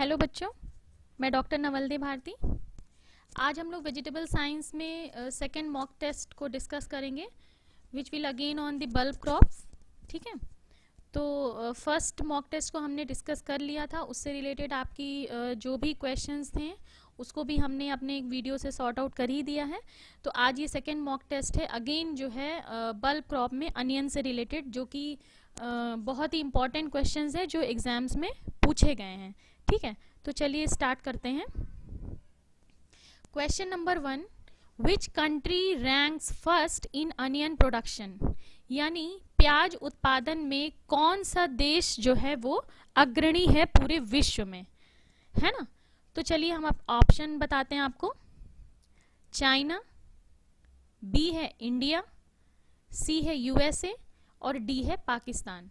Hello बच्चों, मैं doctor नवलदे Bharti. आज हम लोग वेजिटेबल साइंस में सेकंड मॉक टेस्ट को डिस्कस करेंगे, which will again on the bulb crops. ठीक है, तो फर्स्ट मॉक टेस्ट को हमने डिस्कस कर लिया था। उससे रिलेटेड आपकी जो भी क्वेश्चंस थे उसको भी हमने अपने एक वीडियो से सॉर्ट आउट कर ही दिया है। तो आज ये सेकंड मॉक टेस्ट है, अगेन जो है बल्ब क्रॉप में अनियन से रिलेटेड, जो कि बहुत ही इंपॉर्टेंट क्वेश्चंस है जो एग्जाम्स में पूछे गए हैं। ठीक है, तो चलिए स्टार्ट करते हैं। Question number 1, which country ranks first in onion production, यानी प्याज उत्पादन में कौन सा देश जो है वो अग्रणी है पूरे विश्व में, है ना। तो चलिए हम ऑप्शन बताते हैं आपको। चाइना, बी है इंडिया, सी है यूएसए और डी है पाकिस्तान।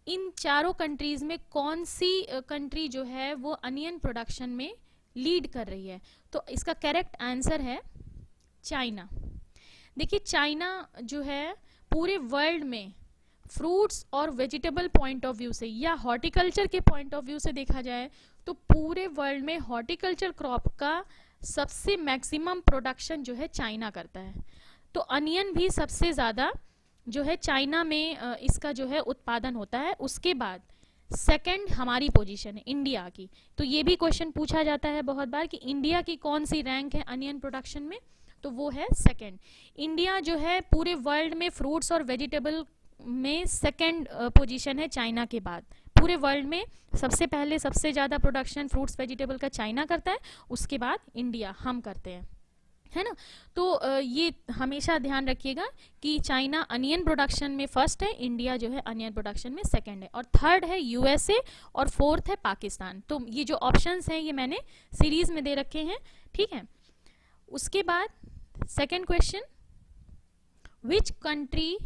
इन चारों कंट्रीज में कौन सी कंट्री जो है वो अनियन प्रोडक्शन में लीड कर रही है? तो इसका करेक्ट आंसर है चाइना। देखिए, चाइना जो है पूरे वर्ल्ड में फ्रूट्स और वेजिटेबल पॉइंट ऑफ व्यू से या हॉर्टिकल्चर के पॉइंट ऑफ व्यू से देखा जाए तो पूरे वर्ल्ड में हॉर्टिकल्चर क्रॉप का सबसे मैक्सिमम प्रोडक्शन जो है चाइना करता है। तो अनियन भी सबसे ज़्यादा जो है चाइना में इसका जो है उत्पादन होता है। उसके बाद सेकंड हमारी पोजीशन है इंडिया की। तो ये भी क्वेश्चन पूछा जाता है बहुत बार कि इंडिया की कौन सी रैंक है अनियन प्रोडक्शन में, तो वो है सेकंड। इंडिया जो है पूरे वर्ल्ड में फ्रूट्स और वेजिटेबल में सेकंड पोजीशन है चाइना के बाद। पूरे वर्ल्ड में सबसे पहले सबसे ज़्यादा प्रोडक्शन फ्रूट्स वेजिटेबल का चाइना करता है, उसके बाद इंडिया हम करते हैं, है ना। तो ये हमेशा ध्यान रखिएगा कि चाइना अनियन प्रोडक्शन में फर्स्ट है, इंडिया जो है अनियन प्रोडक्शन में सेकंड है, और थर्ड है यूएसए और फोर्थ है पाकिस्तान। तो ये जो ऑप्शंस हैं ये मैंने सीरीज में दे रखे हैं। ठीक है, उसके बाद second question, which country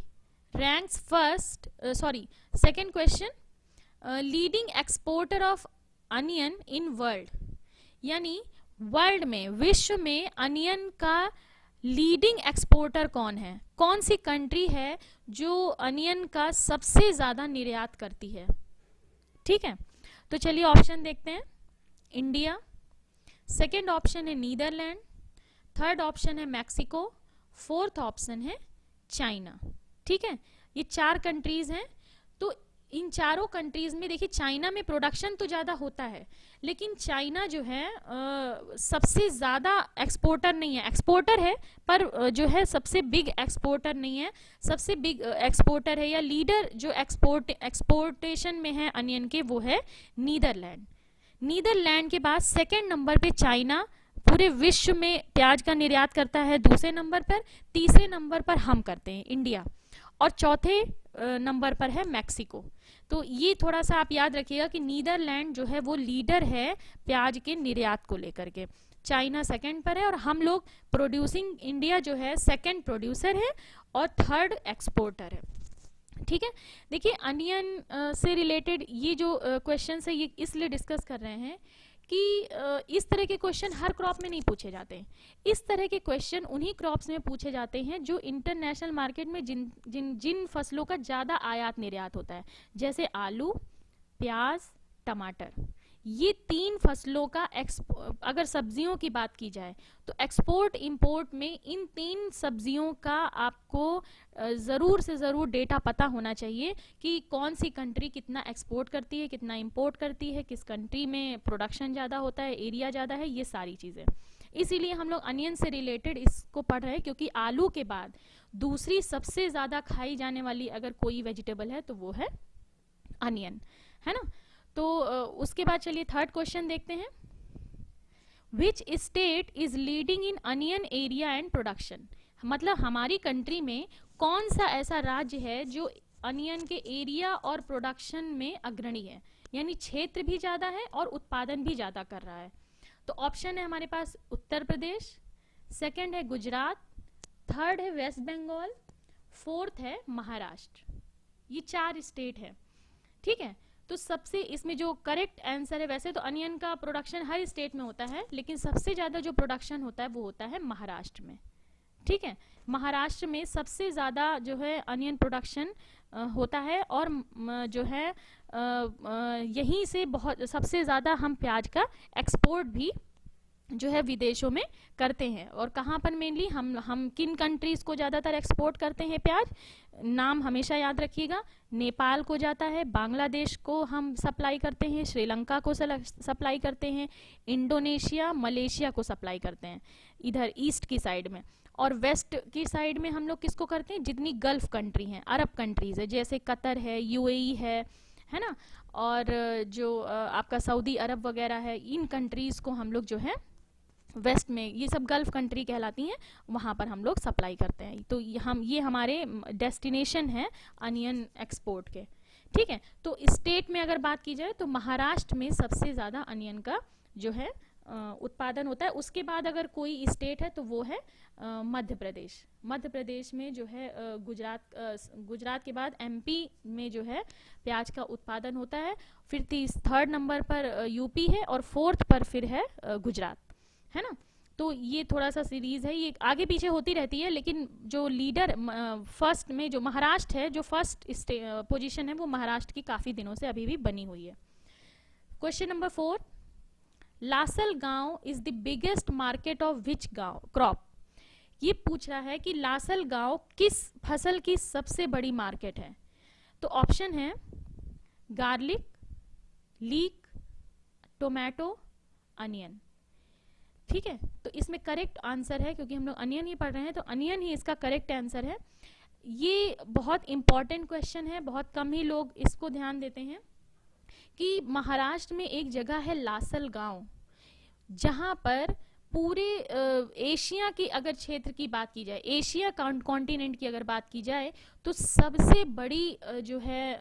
ranks first, second question, leading exporter of onion in world, यानी वर्ल्ड में विश्व में अनियन का लीडिंग एक्सपोर्टर कौन है, कौन सी कंट्री है जो अनियन का सबसे ज़्यादा निर्यात करती है। ठीक है, तो चलिए ऑप्शन देखते हैं। इंडिया, सेकंड ऑप्शन है नीदरलैंड, थर्ड ऑप्शन है मैक्सिको, फोर्थ ऑप्शन है चाइना। ठीक है, ये चार कंट्रीज हैं। तो इन चारों कंट्रीज में देखिए, चाइना में प्रोडक्शन तो ज़्यादा होता है, लेकिन चाइना जो है सबसे ज़्यादा एक्सपोर्टर नहीं है। एक्सपोर्टर है पर जो है सबसे बिग एक्सपोर्टर नहीं है। सबसे बिग एक्सपोर्टर है या लीडर जो एक्सपोर्टेशन में है अनियन के, वो है नीदरलैंड। नीदरलैंड के बाद सेकेंड नंबर पे चाइना पूरे विश्व में प्याज का निर्यात करता है, दूसरे नंबर पर। तीसरे नंबर पर हम करते हैं इंडिया, और चौथे नंबर पर है मैक्सिको। तो ये थोड़ा सा आप याद रखिएगा कि नीदरलैंड जो है वो लीडर है प्याज के निर्यात को लेकर के, चाइना सेकंड पर है, और हम लोग प्रोड्यूसिंग इंडिया जो है सेकंड प्रोड्यूसर है और थर्ड एक्सपोर्टर है। ठीक है, देखिए अनियन से रिलेटेड ये जो क्वेश्चन है ये इसलिए डिस्कस कर रहे हैं कि इस तरह के क्वेश्चन हर क्रॉप में नहीं पूछे जाते। इस तरह के क्वेश्चन उन्हीं क्रॉप्स में पूछे जाते हैं जो इंटरनेशनल मार्केट में जिन फसलों का ज़्यादा आयात निर्यात होता है, जैसे आलू, प्याज, टमाटर। ये तीन फसलों का अगर सब्जियों की बात की जाए तो एक्सपोर्ट इंपोर्ट में इन तीन सब्जियों का आपको ज़रूर से ज़रूर डेटा पता होना चाहिए कि कौन सी कंट्री कितना एक्सपोर्ट करती है, कितना इंपोर्ट करती है, किस कंट्री में प्रोडक्शन ज़्यादा होता है, एरिया ज़्यादा है, ये सारी चीज़ें। इसीलिए हम लोग अनियन से रिलेटेड इसको पढ़ रहे हैं, क्योंकि आलू के बाद दूसरी सबसे ज़्यादा खाई जाने वाली अगर कोई वेजिटेबल है तो वो है अनियन, है ना। तो उसके बाद चलिए थर्ड क्वेश्चन देखते हैं। Which state is leading in onion area and production, मतलब हमारी कंट्री में कौन सा ऐसा राज्य है जो अनियन के एरिया और प्रोडक्शन में अग्रणी है, यानी क्षेत्र भी ज़्यादा है और उत्पादन भी ज़्यादा कर रहा है। तो ऑप्शन है हमारे पास उत्तर प्रदेश, सेकंड है गुजरात, थर्ड है वेस्ट बंगाल, फोर्थ है महाराष्ट्र। ये चार स्टेट है। ठीक है, तो सबसे इसमें जो करेक्ट आंसर है, वैसे तो अनियन का प्रोडक्शन हर स्टेट में होता है, लेकिन सबसे ज़्यादा जो प्रोडक्शन होता है वो होता है महाराष्ट्र में। ठीक है, महाराष्ट्र में सबसे ज़्यादा जो है अनियन प्रोडक्शन होता है और जो है यहीं से बहुत सबसे ज़्यादा हम प्याज का एक्सपोर्ट भी जो है विदेशों में करते हैं। और कहाँ पर मेनली हम किन कंट्रीज़ को ज़्यादातर एक्सपोर्ट करते हैं प्याज, नाम हमेशा याद रखिएगा। नेपाल को जाता है, बांग्लादेश को हम सप्लाई करते हैं, श्रीलंका को सप्लाई करते हैं, इंडोनेशिया मलेशिया को सप्लाई करते हैं इधर ईस्ट की साइड में। और वेस्ट की साइड में हम लोग किसको करते हैं, जितनी गल्फ कंट्री हैं, अरब कंट्रीज़ है, जैसे कतर है, यूएई है ना, और जो आपका सऊदी अरब वगैरह है, इन कंट्रीज़ को हम लोग जो है वेस्ट में, ये सब गल्फ कंट्री कहलाती हैं, वहाँ पर हम लोग सप्लाई करते हैं। तो ये हमारे डेस्टिनेशन है अनियन एक्सपोर्ट के। ठीक है, तो स्टेट में अगर बात की जाए तो महाराष्ट्र में सबसे ज़्यादा अनियन का जो है उत्पादन होता है। उसके बाद अगर कोई स्टेट है तो वो है मध्य प्रदेश। मध्य प्रदेश में जो है गुजरात के बाद एमपी में जो है प्याज का उत्पादन होता है। फिर थर्ड नंबर पर यूपी है और फोर्थ पर फिर है गुजरात, है ना। तो ये थोड़ा सा सीरीज है, ये आगे पीछे होती रहती है, लेकिन जो लीडर फर्स्ट में जो महाराष्ट्र है, जो फर्स्ट पोजीशन है वो महाराष्ट्र की काफ़ी दिनों से अभी भी बनी हुई है। क्वेश्चन नंबर 4, लासल गांव is the biggest market of which गांव क्रॉप। ये पूछ रहा है कि लासल गांव किस फसल की सबसे बड़ी मार्केट है। तो ऑप्शन है गार्लिक, लीक, टोमेटो, अनियन। ठीक है, तो इसमें करेक्ट आंसर है, क्योंकि हम लोग अनियन ही पढ़ रहे हैं तो अनियन ही इसका करेक्ट आंसर है। ये बहुत इंपॉर्टेंट क्वेश्चन है, बहुत कम ही लोग इसको ध्यान देते हैं कि महाराष्ट्र में एक जगह है लासल गांव, जहां पर पूरे एशिया की अगर क्षेत्र की बात की जाए, एशिया कॉन्टिनेंट की अगर बात की जाए, तो सबसे बड़ी जो है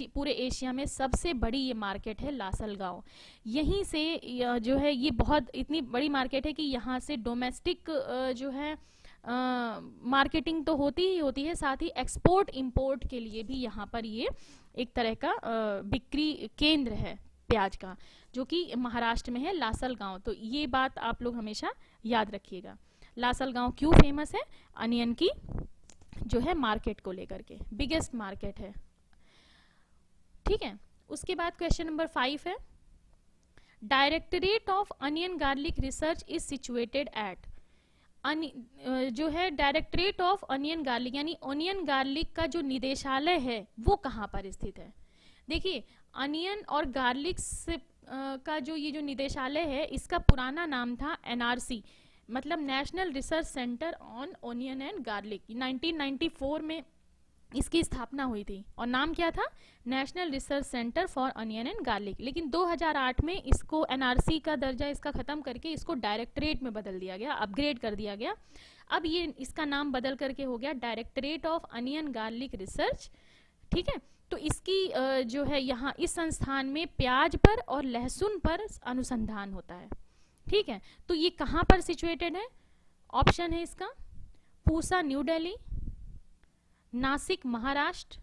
पूरे एशिया में सबसे बड़ी ये मार्केट है लासल गांव। यहीं से जो है ये बहुत इतनी बड़ी मार्केट है कि यहाँ से डोमेस्टिक जो है मार्केटिंग तो होती ही होती है, साथ ही एक्सपोर्ट इंपोर्ट के लिए भी यहाँ पर ये एक तरह का बिक्री केंद्र है प्याज का, जो कि महाराष्ट्र में है, लासल गांव। तो ये बात आप लोग हमेशा याद रखिएगा। लासल गांव क्यों फेमस है, अनियन की जो है मार्केट को लेकर के, बिगेस्ट मार्केट है। ठीक है, उसके बाद क्वेश्चन नंबर 5 है, directorate of onion garlic research is situated at. जो है डायरेक्टरेट ऑफ अनियन गार्लिक यानी अनियन गार्लिक का जो निदेशालय है वो कहाँ पर स्थित है। देखिए, अनियन और गार्लिक से का जो निदेशालय है, इसका पुराना नाम था एनआरसी, मतलब national research centre on onion and garlic. 1994 में इसकी स्थापना हुई थी और नाम क्या था, national research centre for onion and garlic. लेकिन 2008 में इसको एनआरसी का दर्जा इसका ख़त्म करके इसको डायरेक्टरेट में बदल दिया गया, अपग्रेड कर दिया गया। अब ये इसका नाम बदल करके हो गया directorate of onion garlic research. ठीक है, तो इसकी जो है यहाँ इस संस्थान में प्याज पर और लहसुन पर अनुसंधान होता है। ठीक है, तो ये कहाँ पर सिचुएटेड है, ऑप्शन है इसका पूसा न्यू दिल्ली, नासिक महाराष्ट्र,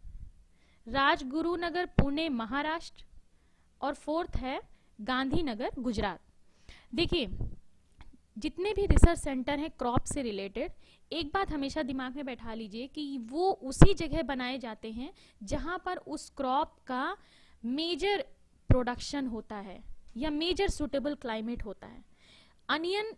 राजगुरुनगर पुणे महाराष्ट्र, और फोर्थ है गांधीनगर गुजरात। देखिए, जितने भी रिसर्च सेंटर हैं क्रॉप से रिलेटेड, एक बात हमेशा दिमाग में बैठा लीजिए कि वो उसी जगह बनाए जाते हैं जहां पर उस क्रॉप का मेजर प्रोडक्शन होता है या मेजर सूटेबल क्लाइमेट होता है। अनियन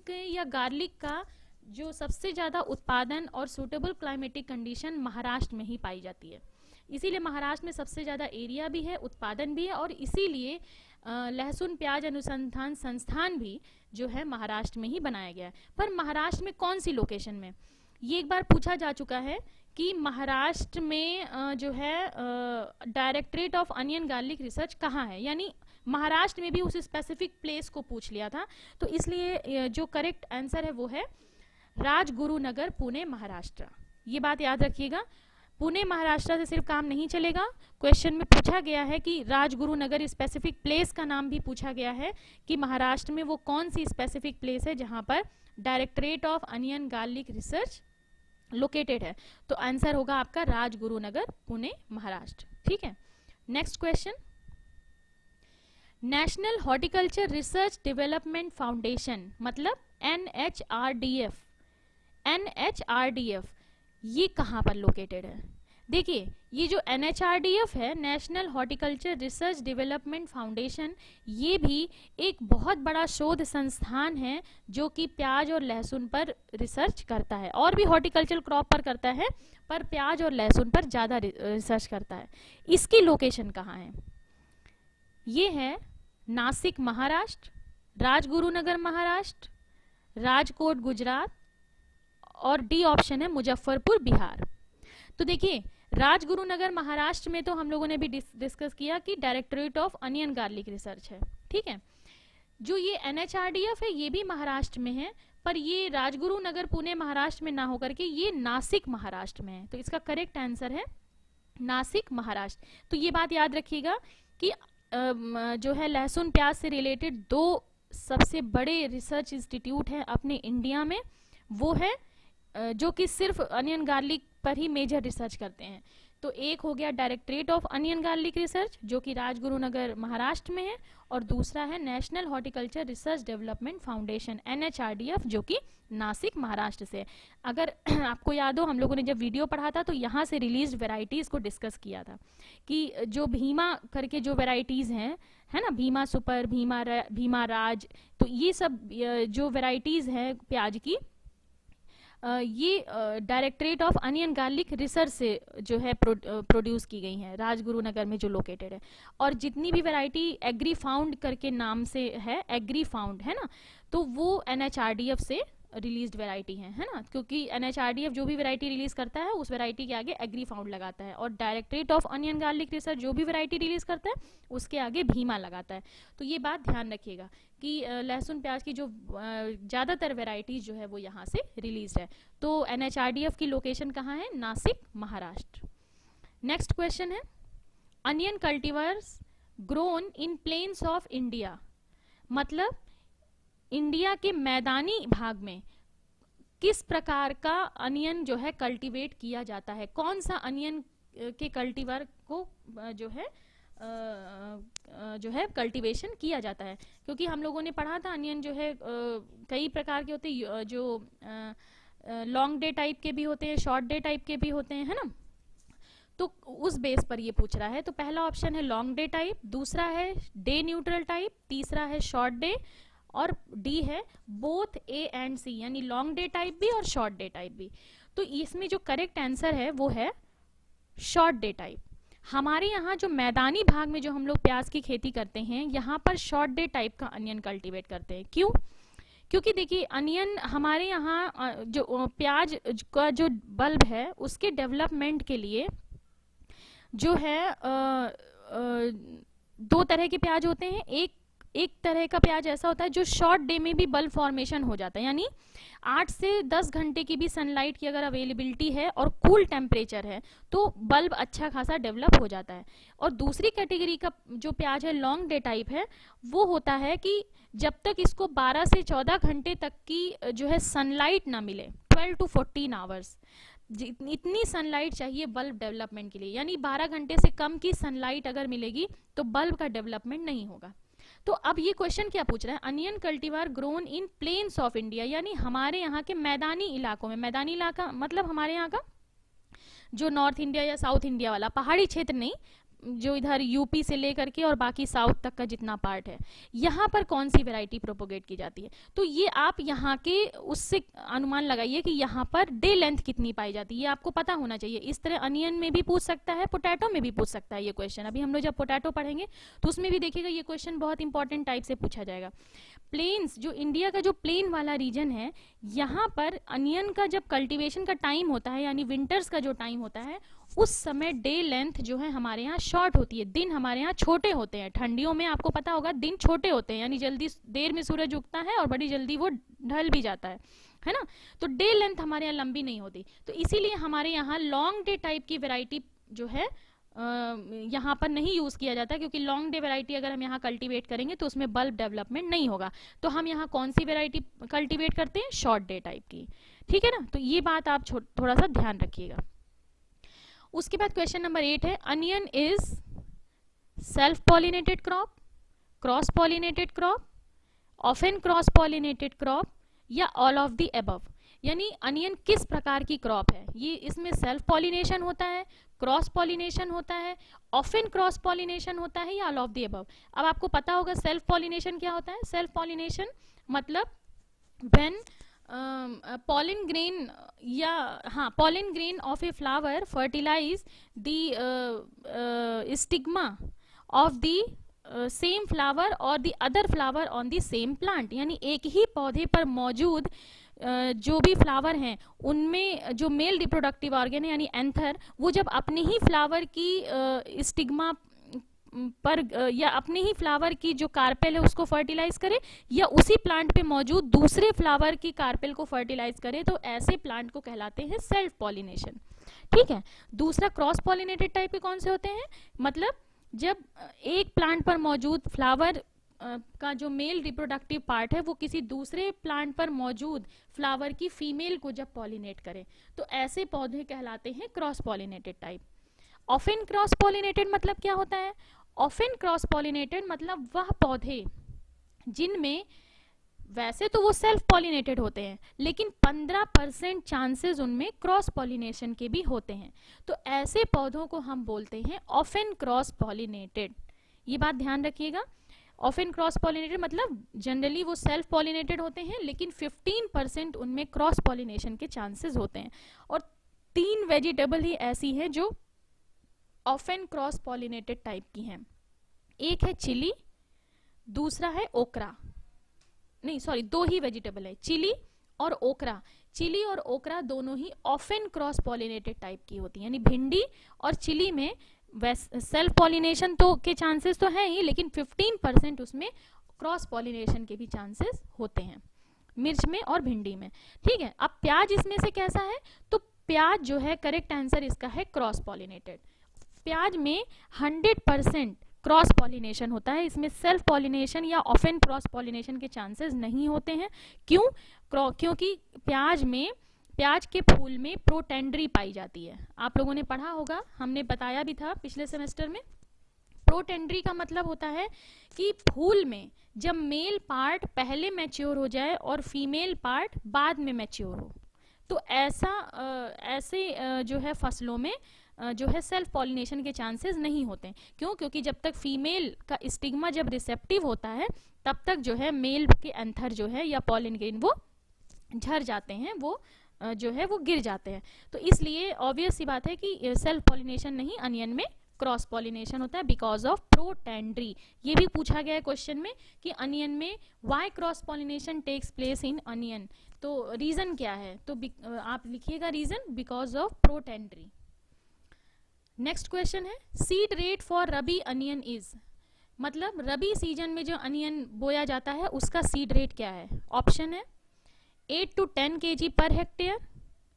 के या गार्लिक का जो सबसे ज़्यादा उत्पादन और सूटेबल क्लाइमेटिक कंडीशन महाराष्ट्र में ही पाई जाती है। इसीलिए महाराष्ट्र में सबसे ज़्यादा एरिया भी है, उत्पादन भी है, और इसीलिए लहसुन प्याज अनुसंधान संस्थान भी जो है महाराष्ट्र में ही बनाया गया है। पर महाराष्ट्र में कौन सी लोकेशन में, ये एक बार पूछा जा चुका है कि महाराष्ट्र में जो है directorate of onion garlic research कहाँ है, यानी महाराष्ट्र में भी उस स्पेसिफिक प्लेस को पूछ लिया था। तो इसलिए जो करेक्ट आंसर है वो है राजगुरुनगर पुणे महाराष्ट्र। ये बात याद रखिएगा, पुणे महाराष्ट्र से सिर्फ काम नहीं चलेगा। क्वेश्चन में पूछा गया है कि राजगुरुनगर स्पेसिफिक प्लेस का नाम भी पूछा गया है कि महाराष्ट्र में वो कौन सी स्पेसिफिक प्लेस है जहां पर directorate of onion garlic research located है। तो आंसर होगा आपका राजगुरुनगर पुणे महाराष्ट्र। ठीक है, next question, national horticulture research development foundation मतलब NHRDF ये कहाँ पर लोकेटेड है? देखिए, ये जो NHRDF है, national horticulture research development foundation, ये भी एक बहुत बड़ा शोध संस्थान है जो कि प्याज और लहसुन पर रिसर्च करता है, और भी हॉर्टिकल्चर क्रॉप पर करता है, पर प्याज और लहसुन पर ज़्यादा रिसर्च करता है। इसकी लोकेशन कहाँ है? ये है नासिक महाराष्ट्र, राजगुरुनगर महाराष्ट्र, राजकोट गुजरात, और डी ऑप्शन है मुजफ्फरपुर बिहार। तो देखिए, राजगुरुनगर महाराष्ट्र में तो हम लोगों ने भी डिस्कस किया कि directorate of onion garlic research है, ठीक है। जो ये NHRDF है ये भी महाराष्ट्र में है, पर ये राजगुरुनगर पुणे महाराष्ट्र में ना होकर के ये नासिक महाराष्ट्र में है। तो इसका करेक्ट आंसर है नासिक महाराष्ट्र। तो ये बात याद रखिएगा कि जो है लहसुन प्याज से रिलेटेड दो सबसे बड़े रिसर्च इंस्टीट्यूट हैं अपने इंडिया में, वो है जो कि सिर्फ अनियन गार्लिक पर ही मेजर रिसर्च करते हैं। तो एक हो गया directorate of onion garlic research जो कि राजगुरुनगर महाराष्ट्र में है, और दूसरा है national horticulture research development foundation NHRDF जो कि नासिक महाराष्ट्र से है। अगर आपको याद हो, हम लोगों ने जब वीडियो पढ़ा था तो यहाँ से रिलीज वेराइटीज़ को डिस्कस किया था कि जो भीमा करके जो वेराइटीज़ हैं, है ना, भीमा सुपर, भीमा राज, तो ये सब जो वेराइटीज़ हैं प्याज की, ये directorate of onion garlic research से जो है प्रोड्यूस की गई हैं, राजगुरुनगर में जो लोकेटेड है। और जितनी भी वैरायटी एग्री फाउंड करके नाम से है, एग्री फाउंड है ना, तो वो NHRDF से रिलीज्ड वैरायटी है ना, क्योंकि NHRDF जो भी वैरायटी रिलीज करता है उस वैरायटी के आगे एग्री फाउंड लगाता है, और directorate of onion garlic research जो भी वैरायटी रिलीज करता है उसके आगे भीमा लगाता है। तो ये बात ध्यान रखिएगा कि लहसुन प्याज की जो ज़्यादातर वैरायटीज जो है वो यहाँ से रिलीज है। तो NHRDF की लोकेशन कहाँ है? नासिक महाराष्ट्र। नेक्स्ट क्वेश्चन है, onion cultivars grown in plains of India, मतलब इंडिया के मैदानी भाग में किस प्रकार का अनियन जो है कल्टीवेट किया जाता है, कौन सा अनियन के कल्टीवर को जो है कल्टीवेशन किया जाता है। क्योंकि हम लोगों ने पढ़ा था अनियन जो है कई प्रकार के होते हैं, जो लॉन्ग डे टाइप के भी होते हैं, शॉर्ट डे टाइप के भी होते हैं, है ना। तो उस बेस पर ये पूछ रहा है। तो पहला ऑप्शन है लॉन्ग डे टाइप, दूसरा है डे न्यूट्रल टाइप, तीसरा है शॉर्ट डे, और डी है बोथ A एंड C, यानी लॉन्ग डे टाइप भी और शॉर्ट डे टाइप भी। तो इसमें जो करेक्ट आंसर है वो है शॉर्ट डे टाइप। हमारे यहाँ जो मैदानी भाग में जो हम लोग प्याज की खेती करते हैं, यहाँ पर शॉर्ट डे टाइप का अनियन कल्टीवेट करते हैं। क्यों? क्योंकि देखिए अनियन हमारे यहाँ जो प्याज का जो बल्ब है उसके डेवलपमेंट के लिए जो है दो तरह के प्याज होते हैं। एक तरह का प्याज ऐसा होता है जो शॉर्ट डे में भी बल्ब फॉर्मेशन हो जाता है, यानी 8 से 10 घंटे की भी सनलाइट की अगर अवेलेबिलिटी है और कूल टेम्परेचर है तो बल्ब अच्छा खासा डेवलप हो जाता है। और दूसरी कैटेगरी का जो प्याज है लॉन्ग डे टाइप है, वो होता है कि जब तक इसको 12 से 14 घंटे तक की जो है सनलाइट ना मिले, 12 to 14 आवर्स, इतनी सनलाइट चाहिए बल्ब डेवलपमेंट के लिए, यानी 12 घंटे से कम की सनलाइट अगर मिलेगी तो बल्ब का डेवलपमेंट नहीं होगा। तो अब ये क्वेश्चन क्या पूछ रहा है, onion cultivar grown in plains of India, यानी हमारे यहाँ के मैदानी इलाकों में, मैदानी इलाका मतलब हमारे यहाँ का जो नॉर्थ इंडिया या साउथ इंडिया वाला पहाड़ी क्षेत्र नहीं, जो इधर यूपी से लेकर के और बाकी साउथ तक का जितना पार्ट है, यहाँ पर कौन सी वैरायटी प्रोपोगेट की जाती है। तो ये आप यहाँ के उससे अनुमान लगाइए कि यहाँ पर डे लेंथ कितनी पाई जाती है, ये आपको पता होना चाहिए। इस तरह अनियन में भी पूछ सकता है, पोटैटो में भी पूछ सकता है ये क्वेश्चन। अभी हम लोग जब पोटैटो पढ़ेंगे तो उसमें भी देखिएगा ये क्वेश्चन बहुत इंपॉर्टेंट टाइप से पूछा जाएगा। प्लेन्स, जो इंडिया का जो प्लेन वाला रीजन है, यहाँ पर अनियन का जब कल्टीवेशन का टाइम होता है, यानी विंटर्स का जो टाइम होता है, उस समय डे लेंथ जो है हमारे यहाँ शॉर्ट होती है, दिन हमारे यहाँ छोटे होते हैं। ठंडियों में आपको पता होगा दिन छोटे होते हैं, यानी जल्दी देर में सूरज उगता है और बड़ी जल्दी वो ढल भी जाता है ना। तो डे लेंथ हमारे यहाँ लंबी नहीं होती, तो इसीलिए हमारे यहाँ लॉन्ग डे टाइप की वैरायटी जो है यहाँ पर नहीं यूज़ किया जाता, क्योंकि लॉन्ग डे वैरायटी अगर हम यहाँ कल्टीवेट करेंगे तो उसमें बल्ब डेवलपमेंट नहीं होगा। तो हम यहाँ कौन सी वैरायटी कल्टीवेट करते हैं, शॉर्ट डे टाइप की, ठीक है ना। तो ये बात आप थोड़ा सा ध्यान रखिएगा। उसके बाद क्वेश्चन नंबर 8 है, onion is self pollinated crop, cross pollinated crop, often cross pollinated crop, या ऑल ऑफ द अबव। यानी अनियन किस प्रकार की क्रॉप है, ये इसमें सेल्फ पॉलिनेशन होता है, क्रॉस पॉलिनेशन होता है, ऑफन क्रॉस पॉलिनेशन होता है, या ऑल ऑफ द अबव। अब आपको पता होगा सेल्फ पॉलिनेशन क्या होता है। सेल्फ पॉलिनेशन मतलब व्हेन pollen grain या हाँ pollen grain of a flower fertilize the stigma of the same flower और the other flower on the same plant, यानी एक ही पौधे पर मौजूद जो भी फ्लावर हैं उनमें जो मेल रिप्रोडक्टिव ऑर्गन है यानी एंथर, वो जब अपने ही फ्लावर की स्टिग्मा पर या अपने ही फ्लावर की जो कार्पेल है उसको फर्टिलाइज करे या उसी प्लांट पे मौजूद दूसरे फ्लावर की कार्पेल को फर्टिलाइज करे, तो ऐसे प्लांट को कहलाते हैं सेल्फ पॉलिनेशन। ठीक है। दूसरा क्रॉस पॉलिनेटेड टाइप के कौन से होते हैं, मतलब जब एक प्लांट पर मौजूद फ्लावर का जो मेल रिप्रोडक्टिव पार्ट है वो किसी दूसरे प्लांट पर मौजूद फ्लावर की फीमेल को जब पॉलिनेट करे, तो ऐसे पौधे कहलाते हैं cross pollinated type. Often cross pollinated मतलब क्या होता है। ऑफन क्रॉस पॉलिनेटेड मतलब वह पौधे जिनमें वैसे तो वो सेल्फ पॉलिनेटेड होते हैं लेकिन 15% चांसेस उनमें क्रॉस पॉलिनेशन के भी होते हैं, तो ऐसे पौधों को हम बोलते हैं ऑफन क्रॉस पॉलिनेटेड। ये बात ध्यान रखिएगा। ऑफन क्रॉस पॉलिनेटेड मतलब जनरली वो सेल्फ पॉलिनेटेड होते हैं लेकिन 15% उनमें क्रॉस पॉलिनेशन के चांसेस होते हैं। और 3 वेजिटेबल ही ऐसी हैं जो ऑफन क्रॉस पॉलिनेटेड टाइप की हैं। एक है चिली, दूसरा है ओकरा, नहीं सॉरी 2 ही वेजिटेबल है, चिली और ओकरा। चिली और ओकरा दोनों ही ऑफन क्रॉस पॉलिनेटेड टाइप की होती हैं, यानी भिंडी और चिली में सेल्फ पॉलिनेशन तो के चांसेस तो हैं ही लेकिन 15% उसमें क्रॉस पॉलिनेशन के भी चांसेस होते हैं, मिर्च में और भिंडी में। ठीक है। अब प्याज इसमें से कैसा है, तो प्याज जो है करेक्ट आंसर इसका है क्रॉस पॉलिनेटेड। प्याज में 100% क्रॉस पॉलिनेशन होता है, इसमें सेल्फ पॉलिनेशन या ऑफन क्रॉस पॉलिनेशन के चांसेस नहीं होते हैं। क्यों? क्योंकि प्याज के फूल में प्रोटेंड्री पाई जाती है। आप लोगों ने पढ़ा होगा, हमने बताया भी था पिछले सेमेस्टर में। प्रोटेंड्री का मतलब होता है कि फूल में जब मेल पार्ट पहले मैच्योर हो जाए और फीमेल पार्ट बाद में मैच्योर हो, तो ऐसे जो है फसलों में जो है सेल्फ पॉलिनेशन के चांसेस नहीं होते। क्यों? क्योंकि जब तक फीमेल का स्टिग्मा जब रिसेप्टिव होता है तब तक जो है मेल के एंथर जो है या पॉलिन ग्रेन वो झड़ जाते हैं, वो जो है वो गिर जाते हैं। तो इसलिए ऑब्वियस सी बात है कि सेल्फ पॉलिनेशन नहीं, अनियन में क्रॉस पॉलिनेशन होता है बिकॉज ऑफ प्रोटेंड्री। ये भी पूछा गया है क्वेश्चन में कि अनियन में why cross pollination takes place in onion, तो रीजन क्या है, तो आप लिखिएगा reason because of protandry. Next question है seed rate for rabi onion is, मतलब रबी सीजन में जो अनियन बोया जाता है उसका सीड रेट क्या है। ऑप्शन है 8 to 10 kg per hectare,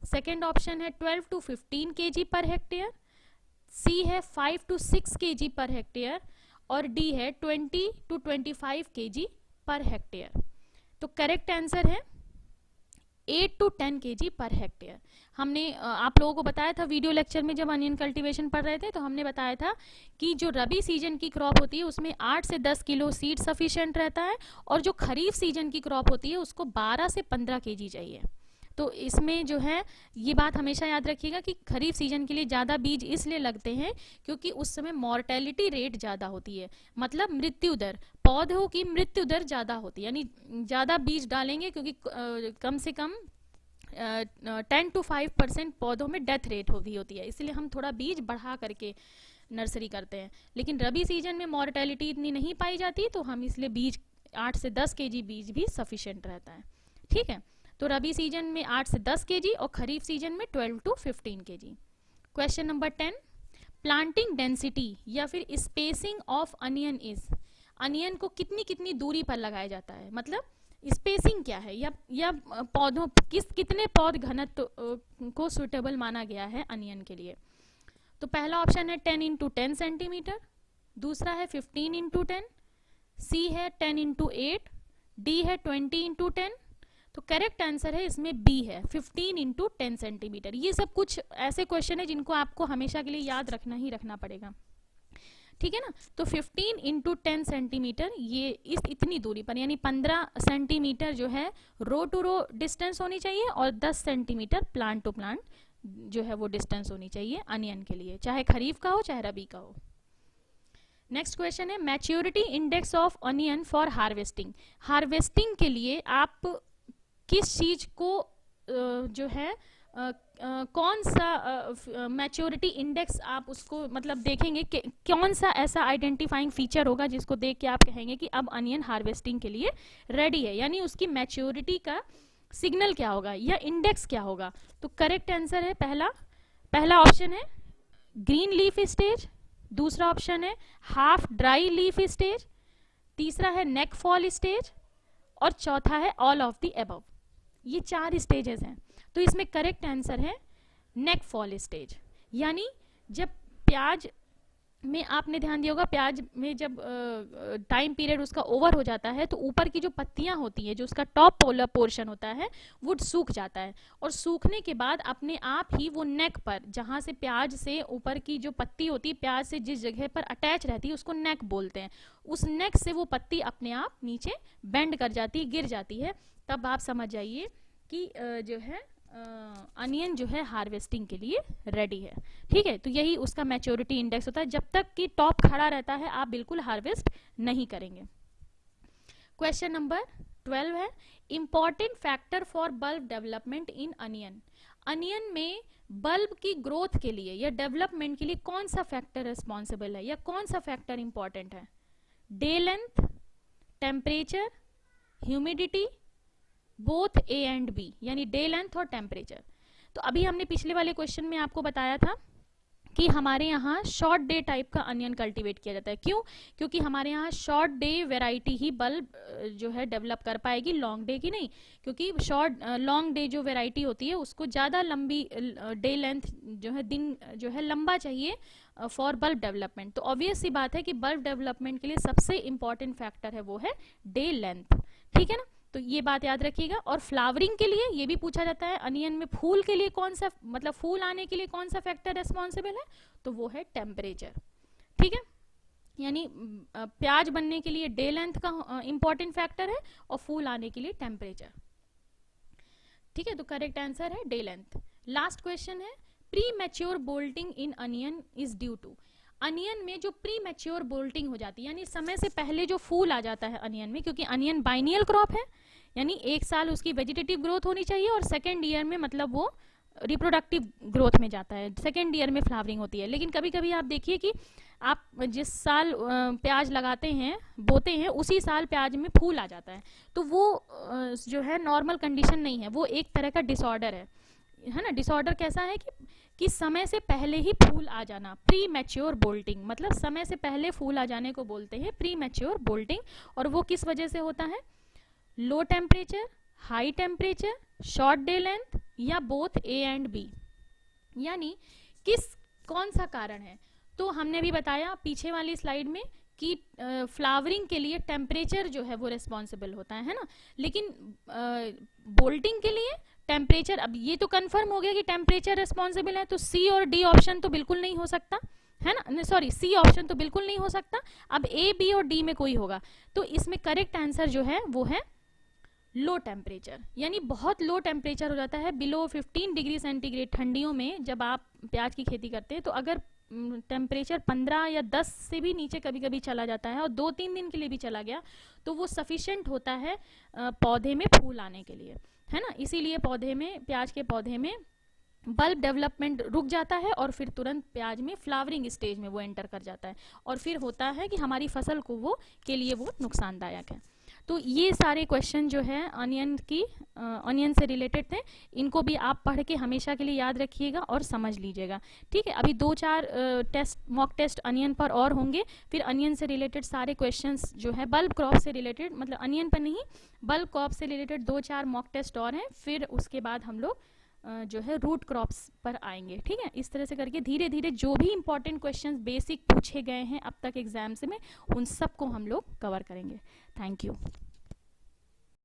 second option है 12 to 15 kg पर हेक्टेयर, सी है 5 to 6 kg पर हेक्टेयर और डी है 20 to 25 kg पर हेक्टेयर। तो करेक्ट आंसर है 8 to 10 kg पर हेक्टेयर। हमने आप लोगों को बताया था वीडियो लेक्चर में, जब अनियन कल्टीवेशन पढ़ रहे थे तो हमने बताया था कि जो रबी सीजन की क्रॉप होती है उसमें 8 से 10 किलो सीड सफिशिएंट रहता है और जो खरीफ सीजन की क्रॉप होती है उसको 12 से 15 kg चाहिए। तो इसमें जो है ये बात हमेशा याद रखिएगा कि खरीफ सीजन के लिए ज़्यादा बीज इसलिए लगते हैं क्योंकि उस समय मॉर्टेलिटी रेट ज़्यादा होती है, मतलब मृत्यु दर, पौधों की मृत्यु दर ज़्यादा होती है, यानी ज़्यादा बीज डालेंगे क्योंकि कम से कम 10 to 5% पौधों में डेथ रेट होती है, इसलिए हम थोड़ा बीज बढ़ा करके नर्सरी करते हैं। लेकिन रबी सीजन में मॉर्टेलिटी इतनी नहीं पाई जाती तो हम इसलिए बीज 8 से 10 kg बीज भी सफिशिएंट रहता है। ठीक है। तो रबी सीजन में 8 से 10 kg और खरीफ सीजन में 12 to 15 kg। Question number 10 planting density या फिर spacing of onion is, onion को कितनी कितनी दूरी पर लगाया जाता है, मतलब स्पेसिंग क्या है या पौधों कितने पौध घनत्व को सुटेबल माना गया है अनियन के लिए। तो पहला ऑप्शन है 10 into 10 सेंटीमीटर, दूसरा है 15 into 10, सी है 10 into 8, डी है 20 into 10। तो करेक्ट आंसर है इसमें बी है 15 into 10 सेंटीमीटर। ये सब कुछ ऐसे क्वेश्चन है जिनको आपको हमेशा के लिए याद रखना ही रखना पड़ेगा। ठीक है ना। तो 15 इंटू 10 सेंटीमीटर, ये इतनी दूरी पर यानी 15 सेंटीमीटर जो है रो टू रो डिस्टेंस होनी चाहिए, और 10 सेंटीमीटर प्लांट टू प्लांट जो है वो डिस्टेंस होनी चाहिए अनियन के लिए, चाहे खरीफ का हो चाहे रबी का हो। नेक्स्ट क्वेश्चन है maturity index of onion for harvesting. Harvesting के लिए आप किस चीज को जो है कौन सा मैच्योरिटी इंडेक्स आप उसको मतलब देखेंगे कि कौन सा ऐसा आइडेंटिफाइंग फीचर होगा जिसको देख के आप कहेंगे कि अब अनियन हार्वेस्टिंग के लिए रेडी है, यानी उसकी मैच्योरिटी का सिग्नल क्या होगा या इंडेक्स क्या होगा। तो करेक्ट आंसर है पहला ऑप्शन है ग्रीन लीफ स्टेज, दूसरा ऑप्शन है हाफ ड्राई लीफ स्टेज, तीसरा है नेक फॉल स्टेज, और चौथा है ऑल ऑफ द अबव। ये 4 स्टेजेस हैं। तो इसमें करेक्ट आंसर है नेक फॉल स्टेज, यानी जब प्याज में आपने ध्यान दिया होगा, प्याज में जब टाइम पीरियड उसका ओवर हो जाता है तो ऊपर की जो पत्तियां होती है, जो उसका टॉप पोलर पोर्शन होता है वो सूख जाता है, और सूखने के बाद अपने आप ही वो नेक पर, जहां से प्याज से ऊपर की जो पत्ती होती है प्याज से जिस जगह पर अटैच रहती है उसको नेक बोलते हैं, उस नेक से वो पत्ती अपने आप नीचे बेंड कर जाती है, गिर जाती है। तब आप समझ जाइए कि जो है अनियन जो है हार्वेस्टिंग के लिए रेडी है। ठीक है, तो यही उसका मैच्योरिटी इंडेक्स होता है। जब तक कि टॉप खड़ा रहता है आप बिल्कुल हार्वेस्ट नहीं करेंगे। क्वेश्चन नंबर 12 है important factor for bulb development in onion. Onion में बल्ब की ग्रोथ के लिए या डेवलपमेंट के लिए कौन सा फैक्टर रिस्पॉन्सिबल है या कौन सा फैक्टर इंपॉर्टेंट है? Day length, temperature, humidity, both A and B, यानी डे लेंथ और टेम्परेचर। तो अभी हमने पिछले वाले क्वेश्चन में आपको बताया था कि हमारे यहाँ शॉर्ट डे टाइप का अनियन कल्टीवेट किया जाता है। क्यों? क्योंकि हमारे यहाँ शॉर्ट डे वैरायटी ही बल्ब जो है डेवलप कर पाएगी, लॉन्ग डे की नहीं, क्योंकि लॉन्ग डे जो वैरायटी होती है उसको ज़्यादा लंबी डे लेंथ जो है, दिन जो है लंबा चाहिए फॉर बल्ब डेवलपमेंट। तो ऑब्वियस सी बात है कि बल्ब डेवलपमेंट के लिए सबसे इंपॉर्टेंट फैक्टर है वो है डे लेंथ। ठीक है ना, तो ये बात याद रखिएगा। और फ्लावरिंग के लिए ये भी पूछा जाता है अनियन में फूल के लिए कौन सा, मतलब फूल आने के लिए कौन सा फैक्टर रेस्पॉन्सिबल है? तो वो है टेम्परेचर। ठीक है, यानी प्याज बनने के लिए डे लेंथ का इंपॉर्टेंट फैक्टर है और फूल आने के लिए टेम्परेचर। ठीक है, तो करेक्ट आंसर है डे लेंथ। लास्ट क्वेश्चन है premature bolting in onion is due to. Onion में जो प्री मैच्योर बोल्टिंग हो जाती है, यानी समय से पहले जो फूल आ जाता है अनियन में, क्योंकि अनियन बाइनियल क्रॉप है, यानी एक साल उसकी वेजिटेटिव ग्रोथ होनी चाहिए और सेकेंड ईयर में मतलब वो रिप्रोडक्टिव ग्रोथ में जाता है, सेकेंड ईयर में फ्लावरिंग होती है। लेकिन कभी कभी आप देखिए कि आप जिस साल प्याज लगाते हैं, बोते हैं, उसी साल प्याज में फूल आ जाता है, तो वो जो है नॉर्मल कंडीशन नहीं है, वो एक तरह का डिसऑर्डर है ना। डिसऑर्डर कैसा है कि समय से पहले ही फूल आ जाना, प्री मैच्योर बोल्टिंग, मतलब समय से पहले फूल आ जाने को बोलते हैं प्री मैच्योर बोल्टिंग। और वो किस वजह से होता है? Low temperature, high temperature, short day length या बोथ ए एंड बी, यानी कौन सा कारण है? तो हमने भी बताया पीछे वाली स्लाइड में कि फ्लावरिंग के लिए टेम्परेचर जो है वो रिस्पॉन्सिबल होता है ना, लेकिन बोल्टिंग के लिए टेम्परेचर, अब ये तो कंफर्म हो गया कि टेम्परेचर रिस्पॉन्सिबल है, तो सी और डी ऑप्शन तो बिल्कुल नहीं हो सकता है ना, सॉरी सी ऑप्शन तो बिल्कुल नहीं हो सकता। अब ए, बी और डी में कोई होगा, तो इसमें करेक्ट आंसर जो है वो है लो टेम्परेचर, यानी बहुत लो टेम्परेचर हो जाता है, बिलो 15 डिग्री सेंटीग्रेड ठंडियों में जब आप प्याज की खेती करते हैं। तो अगर टेम्परेचर 15 या 10 से भी नीचे कभी कभी चला जाता है और 2-3 दिन के लिए भी चला गया, तो वो सफिशिएंट होता है पौधे में फूल आने के लिए, है ना। इसीलिए पौधे में, प्याज के पौधे में बल्ब डेवलपमेंट रुक जाता है और फिर तुरंत प्याज में फ्लावरिंग स्टेज में वो एंटर कर जाता है, और फिर होता है कि हमारी फसल को वो के लिए वो नुकसानदायक है। तो ये सारे क्वेश्चन जो है अनियन से रिलेटेड थे, इनको भी आप पढ़ के हमेशा के लिए याद रखिएगा और समझ लीजिएगा। ठीक है, अभी 2-4 मॉक टेस्ट अनियन पर और होंगे, फिर अनियन से रिलेटेड सारे क्वेश्चंस जो है बल्ब क्रॉप से रिलेटेड, मतलब अनियन पर नहीं, बल्ब क्रॉप से रिलेटेड 2-4 मॉक टेस्ट और हैं, फिर उसके बाद हम लोग जो है रूट क्रॉप्स पर आएंगे। ठीक है, इस तरह से करके धीरे धीरे जो भी इंपॉर्टेंट क्वेश्चंस बेसिक पूछे गए हैं अब तक एग्जाम्स में, उन सबको हम लोग कवर करेंगे। Thank you.